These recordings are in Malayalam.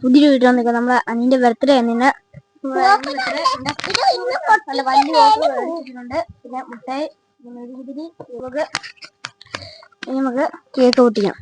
പുതിയൊരു വീട്ടിൽ വന്നിരിക്കുക. നമ്മളെ അനിയന്റെ ബർത്ത്ഡേ നിന്ന് നല്ല വലിയ ഓഫറുണ്ട്. പിന്നെ മുട്ടായി നമുക്ക് കേക്ക് പൊട്ടിക്കാം.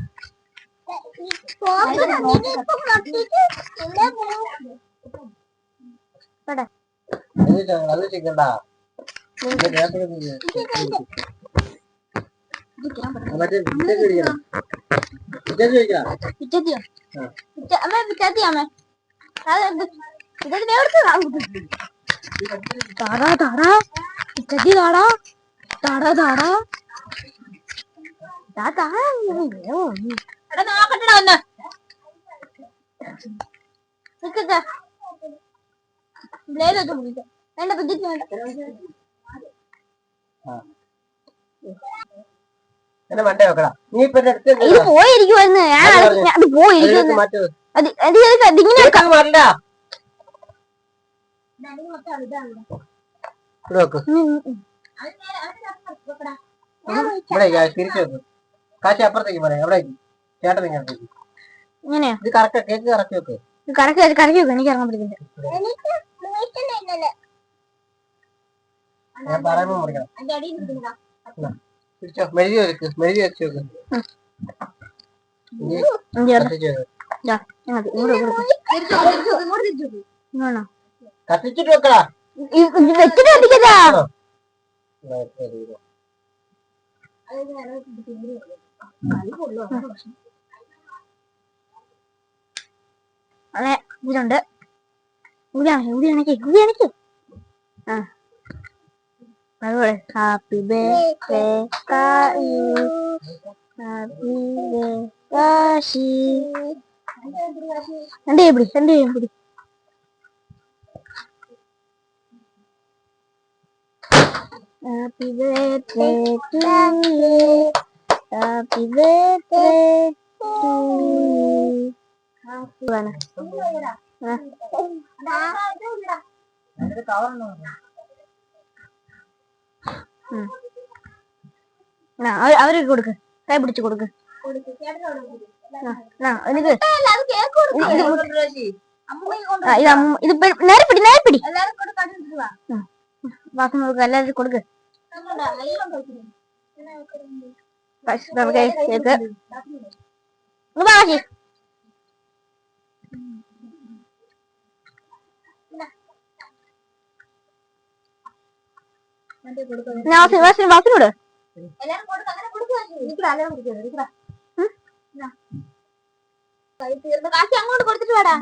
ഇത് പോയിരിക്കുവായിരുന്നു. അത് പോയിരിക്കുന്നു. കാശി അപ്പുറത്തേക്ക് പറയാം. എവിടേക്ക് ചേട്ടൻ ഇങ്ങോട്ടേക്ക്. ഇങ്ങനെയാ ഇത് കറക്റ്റ് കേക്ക് കറക്കി വെക്ക്. കറക്കി വെക്ക്. എനിക്ക് ഇറങ്ങാൻ പറ്റില്ല. ഞാൻ പറയുമ്പോ മുറിക്കണം. പിടിച്ചോ. മെഴുകി വെക്ക്. മെഴുകി വെച്ച് വെക്ക്. കത്തിച്ചിട്ട് വെക്കടാ. വെച്ചിട്ട് കത്തിക്കട്ടാ. അതെ ഇതിലുണ്ട്. ഊതിയാണിക്ക്. അതുപോലെ ഹാപ്പി ബർത്ത്ഡേ ഹാപ്പി കാശി. എന്റെ പിടി. Happy birthday to you. Happy birthday to you. അവർക്ക് കൊടുക്ക്. കൈ പിടിച്ചു കൊടുക്ക്. ഇത് നേരെ പിടി. വാസം കൊടുക്ക. എല്ലാവരും കൊടുക്ക്. കേക്ക് വാസിനോട് അങ്ങോട്ട് കൊടുത്തിട്ട് വേടാ.